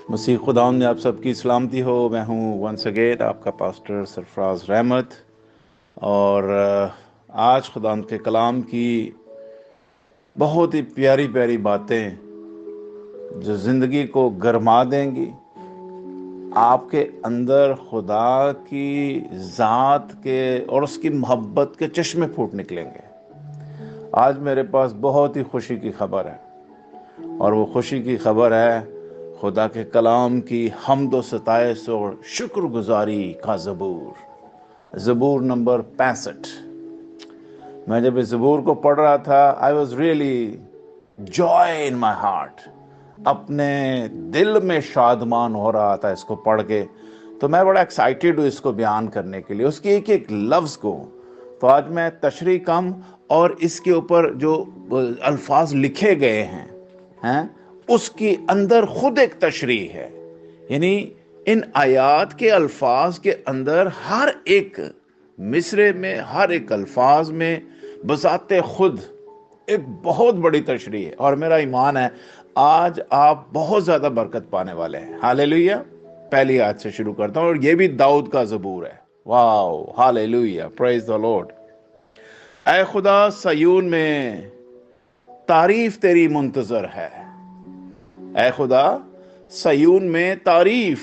مسیح خدا میں آپ سب کی سلامتی ہو۔ میں ہوں ونس اگین آپ کا پاسٹر سرفراز رحمت، اور آج خدا کے کلام کی بہت ہی پیاری پیاری باتیں جو زندگی کو گرما دیں گی، آپ کے اندر خدا کی ذات کے اور اس کی محبت کے چشمے پھوٹ نکلیں گے۔ آج میرے پاس بہت ہی خوشی کی خبر ہے، اور وہ خوشی کی خبر ہے خدا کے کلام کی حمد و ستائش اور شکر گزاری کا زبور نمبر 65۔ میں جب اس زبور کو پڑھ رہا تھا I was really joy in my heart، اپنے دل میں شادمان ہو رہا تھا اس کو پڑھ کے۔ تو میں بڑا ایکسائٹیڈ ہوں اس کو بیان کرنے کے لیے، اس کی ایک ایک لفظ کو۔ تو آج میں تشریح کم اور اس کے اوپر جو الفاظ لکھے گئے ہیں اس کی اندر خود ایک تشریح ہے، یعنی ان آیات کے الفاظ کے اندر ہر ایک مصرے میں، ہر ایک الفاظ میں بذات خود ایک بہت بڑی تشریح ہے۔ اور میرا ایمان ہے آج آپ بہت زیادہ برکت پانے والے ہیں۔ ہاللیلویہ۔ پہلی آیت سے شروع کرتا ہوں، اور یہ بھی داؤد کا زبور ہے۔ واو، ہاللیلویہ، پریز دی لارڈ۔ اے خدا، سیون میں تعریف تیری منتظر ہے۔ اے خدا، سیون میں تعریف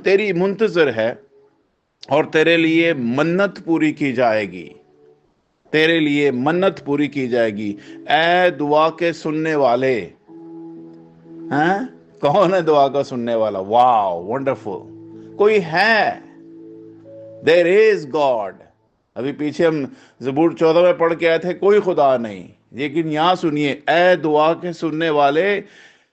تیری منتظر ہے، اور تیرے لیے منت پوری کی جائے گی، تیرے لیے منت پوری کی جائے گی۔ اے دعا کے سننے والے، کون ہے دعا کا سننے والا؟ واو، ونڈرفل، کوئی ہے؟ دیر از گاڈ۔ ابھی پیچھے ہم زبور 14 میں پڑھ کے آئے تھے کوئی خدا نہیں، لیکن یہاں سنیے، اے دعا کے سننے والے،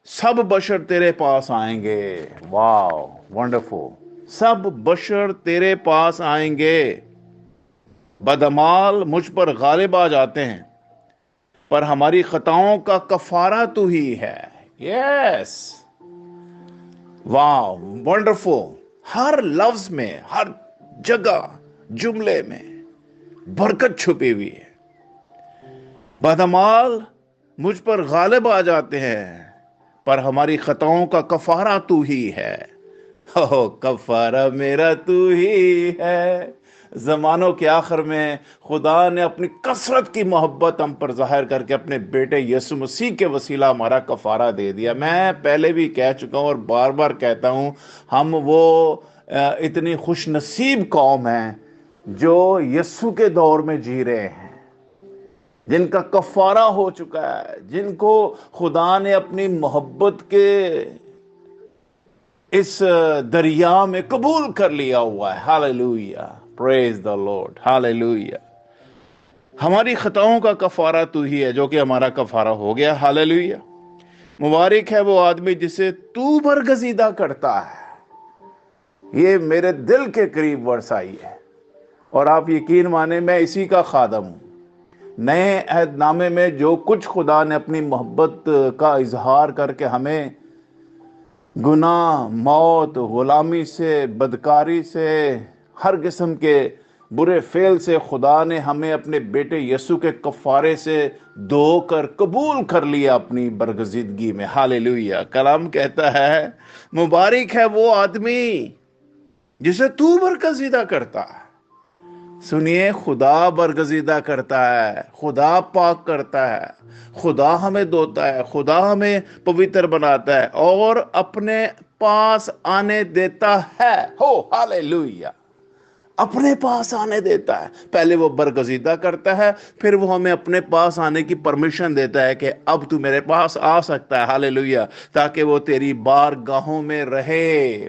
سب بشر تیرے پاس آئیں گے۔ واو، ونڈرفل، سب بشر تیرے پاس آئیں گے۔ بدعمال مجھ پر غالب آ جاتے ہیں، پر ہماری خطاؤں کا کفارہ تو ہی ہے۔ یس، واو، ونڈرفل۔ ہر لفظ میں، ہر جگہ، جملے میں برکت چھپی ہوئی ہے۔ بدعمال مجھ پر غالب آ جاتے ہیں، پر ہماری خطاؤں کا کفارہ تو ہی ہے۔ کفارہ میرا تو ہی ہے۔ زمانوں کے آخر میں خدا نے اپنی کثرت کی محبت ہم پر ظاہر کر کے اپنے بیٹے یسوع مسیح کے وسیلہ ہمارا کفارہ دے دیا۔ میں پہلے بھی کہہ چکا ہوں اور بار بار کہتا ہوں، ہم وہ اتنی خوش نصیب قوم ہیں جو یسوع کے دور میں جی رہے ہیں، جن کا کفارہ ہو چکا ہے، جن کو خدا نے اپنی محبت کے اس دریا میں قبول کر لیا ہوا ہے۔ ہاللیلویہ، پریز دی لارڈ، ہاللیلویہ۔ ہماری خطاؤں کا کفارہ تو ہی ہے، جو کہ ہمارا کفارہ ہو گیا۔ ہاللیلویہ۔ مبارک ہے وہ آدمی جسے تو برگزیدہ کرتا ہے۔ یہ میرے دل کے قریب ورس آئی ہے، اور آپ یقین مانیں میں اسی کا خادم ہوں۔ نئے عہد نامے میں جو کچھ خدا نے اپنی محبت کا اظہار کر کے ہمیں گناہ، موت، غلامی سے، بدکاری سے، ہر قسم کے برے فعل سے خدا نے ہمیں اپنے بیٹے یسوع کے کفارے سے دھو کر قبول کر لیا اپنی برگزیدگی میں۔ ہاللیلویہ۔ کلام کہتا ہے مبارک ہے وہ آدمی جسے تو برگزیدہ کرتا ہے۔ سنیے، خدا برگزیدہ کرتا ہے، خدا پاک کرتا ہے، خدا ہمیں دھوتا ہے، خدا ہمیں پوتر بناتا ہے اور اپنے پاس آنے دیتا ہے۔ ہاللیلویہ، اپنے پاس آنے دیتا ہے۔ پہلے وہ برگزیدہ کرتا ہے، پھر وہ ہمیں اپنے پاس آنے کی پرمیشن دیتا ہے کہ اب تو میرے پاس آ سکتا ہے۔ ہاللیلویہ، تاکہ وہ تیری بارگاہوں میں رہے۔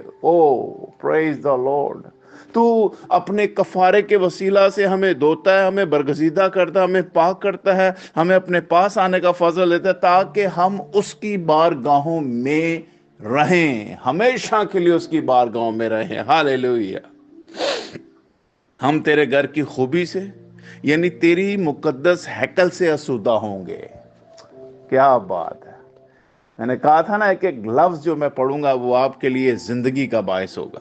پریز دی لارڈ۔ تو اپنے کفارے کے وسیلہ سے ہمیں دھوتا ہے، ہمیں برگزیدہ کرتا ہے، ہمیں پاک کرتا ہے، ہمیں اپنے پاس آنے کا فضل دیتا ہے، تاکہ ہم اس کی بارگاہوں میں رہیں، ہمیشہ کے لیے اس کی بارگاہوں میں رہیں۔ ہاللیلویہ۔ ہم تیرے گھر کی خوبی سے، یعنی تیری مقدس ہیکل سے آسودہ ہوں گے۔ کیا بات ہے! میں نے کہا تھا نا، ایک ایک لفظ جو میں پڑھوں گا وہ آپ کے لیے زندگی کا باعث ہوگا۔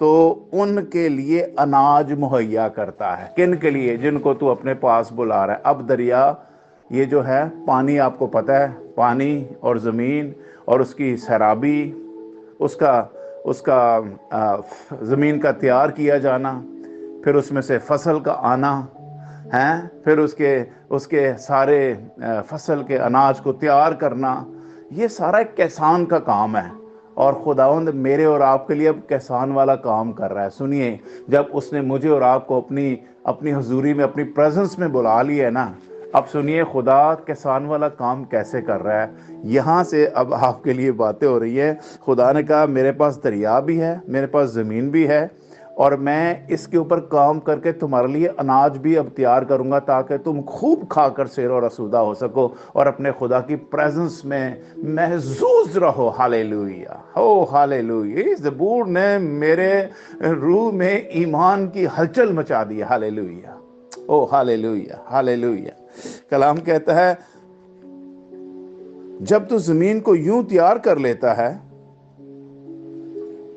تو ان کے لیے اناج مہیا کرتا ہے. کن کے لیے؟ جن کو تو اپنے پاس بلا رہا ہے. اب دریا یہ جو ہے پانی، آپ کو پتہ ہے پانی اور زمین اور اس کی سیرابی، اس کا زمین کا تیار کیا جانا، پھر اس میں سے فصل کا آنا ہے، پھر اس کے سارے فصل کے اناج کو تیار کرنا، یہ سارا ایک کسان کا کام ہے. اور خداوند میرے اور آپ کے لیے اب کسان والا کام کر رہا ہے. سنیے، جب اس نے مجھے اور آپ کو اپنی حضوری میں، اپنی پریزنس میں بلا لیا ہے نا، اب سنیے خدا کسان والا کام کیسے کر رہا ہے. یہاں سے اب آپ کے لیے باتیں ہو رہی ہیں. خدا نے کہا میرے پاس دریا بھی ہے، میرے پاس زمین بھی ہے، اور میں اس کے اوپر کام کر کے تمہارے لیے اناج بھی اب تیار کروں گا، تاکہ تم خوب کھا کر سیر و رسودہ ہو سکو اور اپنے خدا کی پریزنس میں محظوظ رہو. ہالےلویا، او ہالےلویا. اس زبور نے میرے روح میں ایمان کی ہلچل مچا دی. ہالےلویا، او ہالےلویا، ہالےلویا. کلام کہتا ہے جب تو زمین کو یوں تیار کر لیتا ہے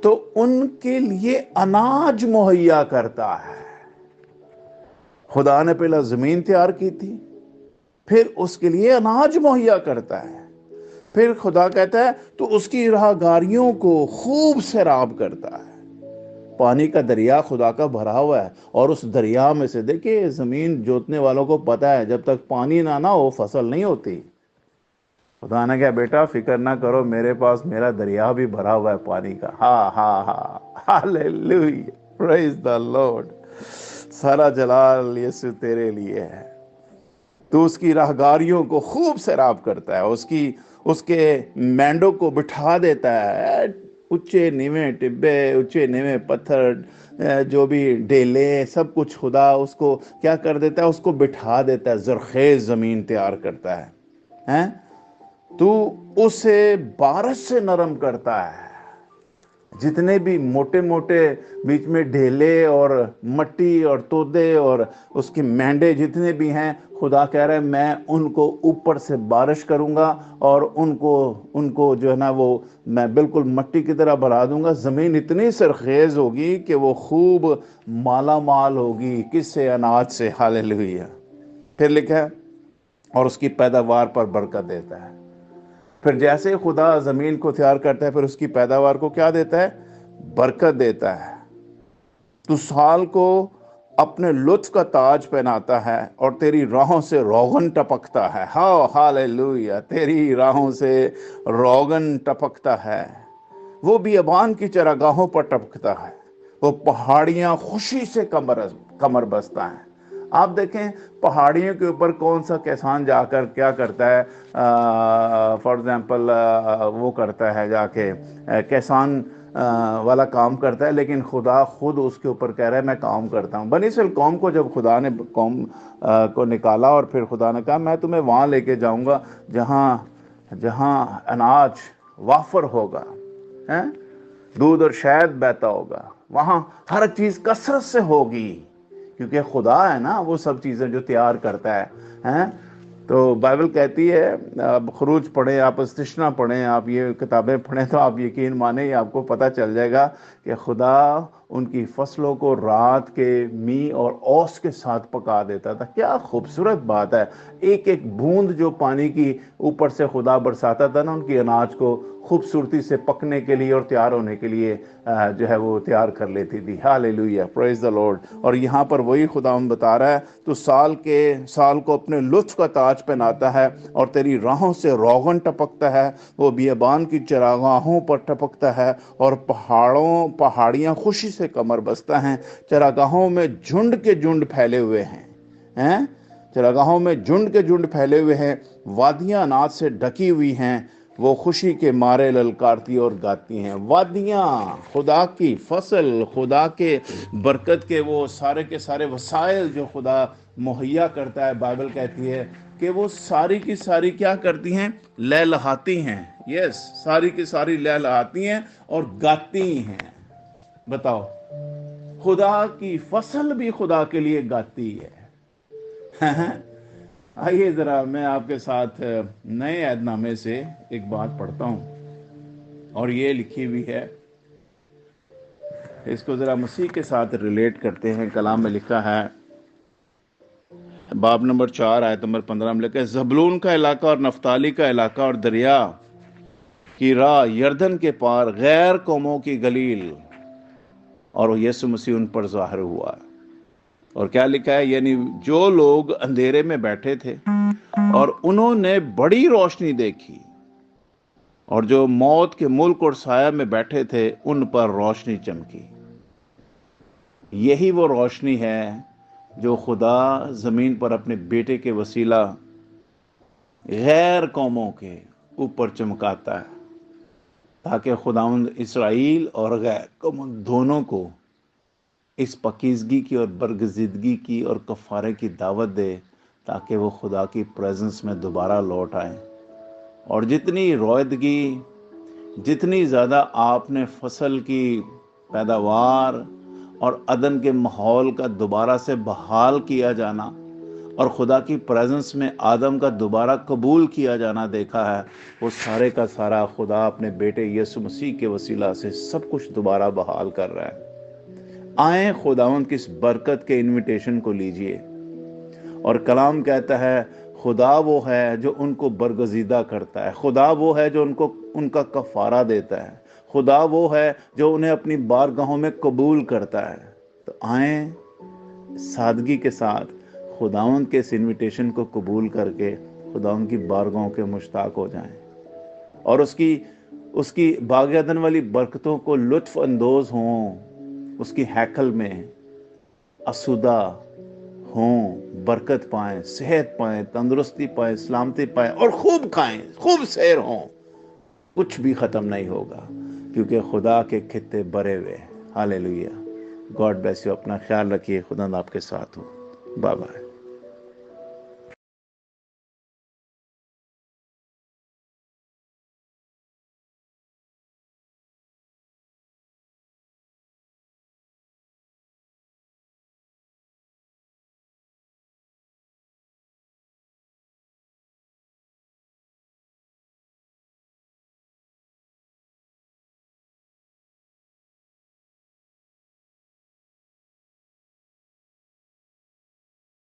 تو ان کے لیے اناج مہیا کرتا ہے. خدا نے پہلا زمین تیار کی تھی، پھر اس کے لیے اناج مہیا کرتا ہے. پھر خدا کہتا ہے تو اس کی راہ گاریوں کو خوب سیراب کرتا ہے. پانی کا دریا خدا کا بھرا ہوا ہے، اور اس دریا میں سے دیکھیں، زمین جوتنے والوں کو پتا ہے جب تک پانی نہ ہو فصل نہیں ہوتی. خدا نے کہا بیٹا فکر نہ کرو، میرے پاس میرا دریا بھی بھرا ہوا ہے پانی کا. ہاں ہاں ہاں، ہالےلویا، پریز دی لارڈ. سارا جلال یسوع تیرے لیے ہے. تو اس کی راہگاریوں کو خوب سیراب کرتا ہے، اس کے مینڈوں کو بٹھا دیتا ہے. اونچے نیوے ٹبے، اونچے نیوے پتھر، جو بھی ڈیلے، سب کچھ خدا اس کو کیا کر دیتا ہے، اس کو بٹھا دیتا ہے. زرخیز زمین تیار کرتا ہے. تو اسے بارش سے نرم کرتا ہے. جتنے بھی موٹے موٹے بیچ میں ڈھیلے اور مٹی اور تودے اور اس کی مینڈے جتنے بھی ہیں، خدا کہہ رہے ہیں میں ان کو اوپر سے بارش کروں گا، اور ان کو جو ہے نا وہ میں بالکل مٹی کی طرح بنا دوں گا. زمین اتنی سرخیز ہوگی کہ وہ خوب مالا مال ہوگی. کس سے؟ اناج سے. ہالےلویا. پھر لکھا ہے اور اس کی پیداوار پر برکت دیتا ہے. پھر جیسے خدا زمین کو تیار کرتا ہے، پھر اس کی پیداوار کو کیا دیتا ہے؟ برکت دیتا ہے. تو سال کو اپنے لطف کا تاج پہناتا ہے، اور تیری راہوں سے روغن ٹپکتا ہے. ہاں ہالےلویا، تیری راہوں سے روغن ٹپکتا ہے. وہ بیابان کی چراگاہوں پر ٹپکتا ہے، وہ پہاڑیاں خوشی سے کمر بستہ ہیں. آپ دیکھیں پہاڑیوں کے اوپر کون سا کسان جا کر کیا کرتا ہے؟ فار ایگزامپل وہ کرتا ہے جا کے کسان والا کام کرتا ہے، لیکن خدا خود اس کے اوپر کہہ رہا ہے میں کام کرتا ہوں. بنی اسرائیل قوم کو جب خدا نے قوم کو نکالا، اور پھر خدا نے کہا میں تمہیں وہاں لے کے جاؤں گا جہاں اناج وافر ہوگا، دودھ اور شہد بہتا ہوگا، وہاں ہر چیز کثرت سے ہوگی، کیونکہ خدا ہے نا وہ سب چیزیں جو تیار کرتا ہے. تو بائبل کہتی ہے، آپ خروج پڑھیں، آپ استثنا پڑھیں، آپ یہ کتابیں پڑھیں، تو آپ یقین مانیں آپ کو پتہ چل جائے گا کہ خدا ان کی فصلوں کو رات کے می اور اوس کے ساتھ پکا دیتا تھا. کیا خوبصورت بات ہے. ایک ایک بوند جو پانی کی اوپر سے خدا برساتا تھا نا، ان کی اناج کو خوبصورتی سے پکنے کے لیے اور تیار ہونے کے لیے جو ہے وہ تیار کر لیتی تھی. ہالےلویا، پریز دی لارڈ. اور یہاں پر وہی خدا ہم بتا رہا ہے تو سال کو اپنے لطف کا تاج پہناتا ہے، اور تیری راہوں سے روغن ٹپکتا ہے. وہ بیابان کی چراگاہوں پر ٹپکتا ہے، اور پہاڑیاں خوشی سے کمر بستہ ہیں. چراگاہوں میں جھنڈ کے جھنڈ پھیلے ہوئے ہیں. چراگاہوں میں جھنڈ کے جھنڈ پھیلے ہوئے ہیں. وادیاں اناج سے ڈھکی ہوئی ہیں، وہ خوشی کے مارے للکارتی اور گاتی ہیں. وادیاں خدا کی فصل، خدا کے برکت کے وہ سارے کے سارے وسائل جو خدا مہیا کرتا ہے. بائبل کہتی ہے کہ وہ ساری کی ساری کیا کرتی ہیں؟ لہلہاتی ہیں. یس، ساری کی ساری لہلہاتی ہیں اور گاتی ہیں. بتاؤ، خدا کی فصل بھی خدا کے لیے گاتی ہے. آئیے ذرا میں آپ کے ساتھ نئے عہد نامے سے ایک بات پڑھتا ہوں، اور یہ لکھی ہوئی ہے اس کو ذرا مسیح کے ساتھ ریلیٹ کرتے ہیں. کلام میں لکھا ہے باب نمبر 4 آیت نمبر 15 میں لکھا ہے زبلون کا علاقہ اور نفتالی کا علاقہ اور دریا کی راہ یردن کے پار غیر قوموں کی گلیل، اور یسوع مسیح ان پر ظاہر ہوا. اور کیا لکھا ہے؟ یعنی جو لوگ اندھیرے میں بیٹھے تھے اور انہوں نے بڑی روشنی دیکھی، اور جو موت کے ملک اور سایہ میں بیٹھے تھے ان پر روشنی چمکی. یہی وہ روشنی ہے جو خدا زمین پر اپنے بیٹے کے وسیلہ غیر قوموں کے اوپر چمکاتا ہے، تاکہ خداوند اسرائیل اور غیر قوم دونوں کو اس پاکیزگی کی اور برگزیدگی کی اور کفارے کی دعوت دے، تاکہ وہ خدا کی پریزنس میں دوبارہ لوٹ آئیں. اور جتنی رویدگی، جتنی زیادہ آپ نے فصل کی پیداوار اور عدن کے ماحول کا دوبارہ سے بحال کیا جانا اور خدا کی پریزنس میں آدم کا دوبارہ قبول کیا جانا دیکھا ہے، وہ سارے کا سارا خدا اپنے بیٹے یسوع مسیح کے وسیلہ سے سب کچھ دوبارہ بحال کر رہا ہے. آئیں خداوند کی اس برکت کے انویٹیشن کو لیجئے. اور کلام کہتا ہے خدا وہ ہے جو ان کو برگزیدہ کرتا ہے، خدا وہ ہے جو ان کا کفارہ دیتا ہے، خدا وہ ہے جو انہیں اپنی بارگاہوں میں قبول کرتا ہے. تو آئیں سادگی کے ساتھ خداوند کے اس انویٹیشن کو قبول کر کے خداوند کی بارگاہوں کے مشتاق ہو جائیں، اور اس کی باغ عدن والی برکتوں کو لطف اندوز ہوں، اس کی ہیکل میں اسودہ ہوں، برکت پائیں، صحت پائیں، تندرستی پائیں، سلامتی پائیں، اور خوب کھائیں، خوب سیر ہوں. کچھ بھی ختم نہیں ہوگا، کیونکہ خدا کے کھتے بھرے ہوئے. ہاللیلویہ. God bless you. اپنا خیال رکھیے. خدا آپ کے ساتھ ہو. Bye bye.